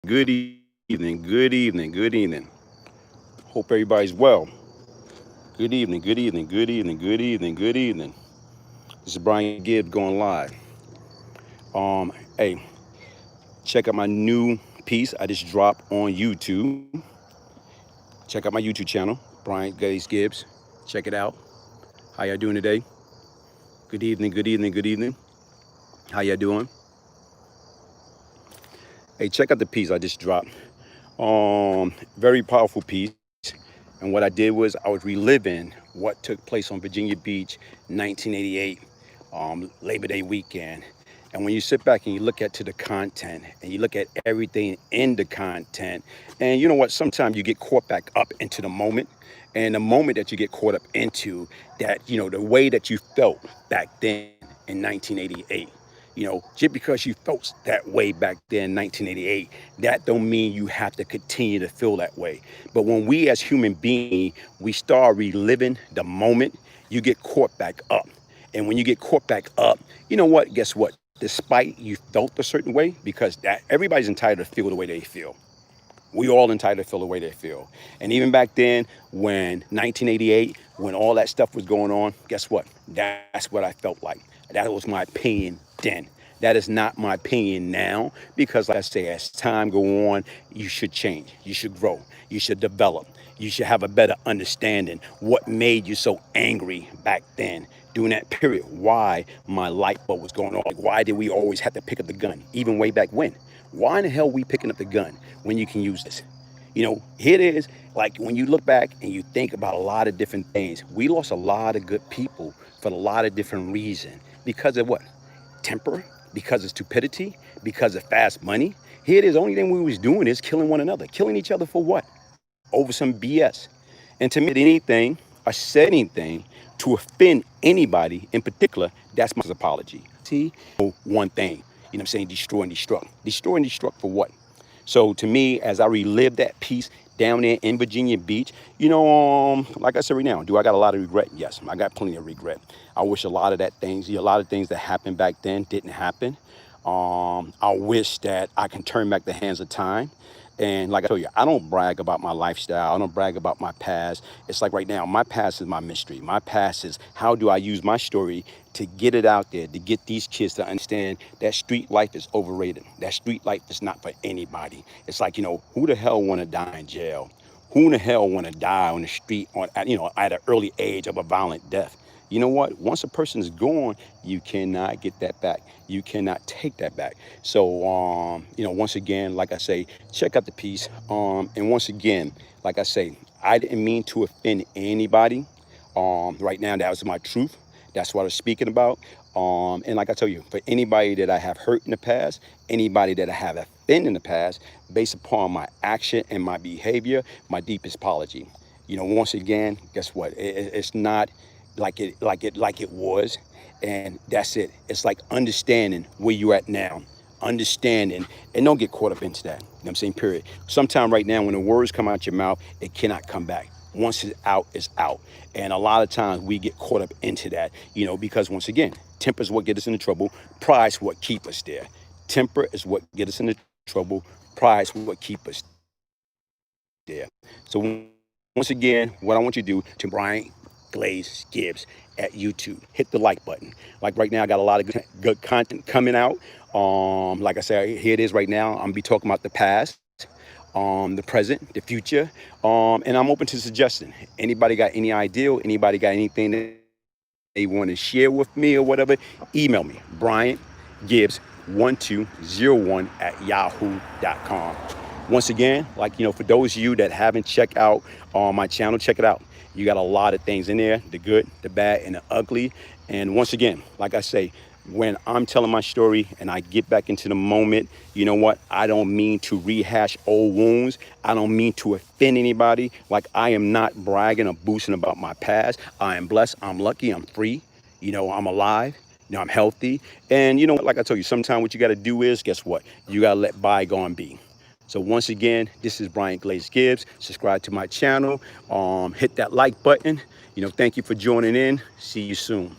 Good evening, good evening, good evening. Hope everybody's well. Good evening, good evening, good evening, good evening, good evening. This is Brian Gibbs going live. Hey, check out my new piece I just dropped on YouTube. Check out my YouTube channel, Brian Glaze Gibbs. Check it out. How y'all doing today? Good evening, good evening, good evening. How y'all doing? Hey, check out the piece I just dropped. Very powerful piece. And what I did was I was reliving what took place on Virginia Beach, 1988, Labor Day weekend. And when you sit back and you look at to the content and you look at everything in the content, and you know what, sometimes you get caught back up into the moment. And the moment that you get caught up into that, the way that you felt back then in 1988. Just because you felt that way back then in 1988, that don't mean you have to continue to feel that way. But when we as human beings, we start reliving the moment, you get caught back up. And when you get caught back up, you know what? Guess what? Despite you felt a certain way, because that everybody's entitled to feel the way they feel. We all entitled to feel the way they feel. And even back then, when 1988, when all that stuff was going on, guess what? That's what I felt like. That was my opinion then. That is not my opinion now, because like I say, as time go on, you should change. You should grow. You should develop. You should have a better understanding what made you so angry back then during that period. Why my light bulb was going on. Like, why did we always have to pick up the gun, even way back when? Why in the hell we picking up the gun when you can use this? Here it is. Like when you look back and you think about a lot of different things, we lost a lot of good people for a lot of different reasons. Because of what? Temper, because of stupidity, because of fast money. Here it is. Only thing we was doing is killing one another. Killing each other for what? Over some BS. And to me, anything or said anything to offend anybody in particular, that's my apology. See, one thing, what I'm saying, destroy and destruct. Destroy and destruct for what? So to me, as I relive that piece down there in Virginia Beach, like I said right now, do I got a lot of regret? Yes, I got plenty of regret. I wish a lot of things that happened back then didn't happen. I wish that I can turn back the hands of time. And like I told you, I don't brag about my lifestyle. I don't brag about my past. It's like right now, my past is my mystery. My past is how do I use my story to get it out there, to get these kids to understand that street life is overrated. That street life is not for anybody. It's like, who the hell want to die in jail? Who in the hell want to die on the street at an early age of a violent death? You know what? Once a person is gone, you cannot get that back. You cannot take that back. So, once again, like I say, check out the piece. And once again, like I say, I didn't mean to offend anybody. Right now, that was my truth. That's what I was speaking about. And like I tell you, for anybody that I have hurt in the past, anybody that I have offended in the past, based upon my action and my behavior, my deepest apology. Once again, guess what? It's not like it was, and that's it. It's like understanding where you're at now, understanding, and don't get caught up into that. You know what I'm saying? Period. Sometime right now, when the words come out your mouth, it cannot come back. Once it's out, it's out. And a lot of times we get caught up into that, because once again, temper is what gets us into trouble. Pride is what keep us there. Temper is what gets us into trouble. Pride is what keep us there. So once again, what I want you to do to Brian Glaze Gibbs at YouTube, hit the like button. Like right now, I got a lot of good content coming out. Like I said, here it is right now. I'm gonna be talking about the past, the present, the future, and I'm open to suggestion. Anybody got any idea? Anybody got anything that they want to share with me or whatever? Email me, Brian Gibbs 1201 at yahoo.com. Once again, for those of you that haven't checked out my channel, check it out. You got a lot of things in there, the good, the bad, and the ugly. And once again, like I say, when I'm telling my story and I get back into the moment, you know what? I don't mean to rehash old wounds. I don't mean to offend anybody. Like, I am not bragging or boasting about my past. I am blessed. I'm lucky. I'm free. I'm alive. I'm healthy. And like I told you, sometimes what you got to do is, guess what? You got to let bygone be. So once again, this is Brian Glaze Gibbs. Subscribe to my channel. Hit that like button. Thank you for joining in. See you soon.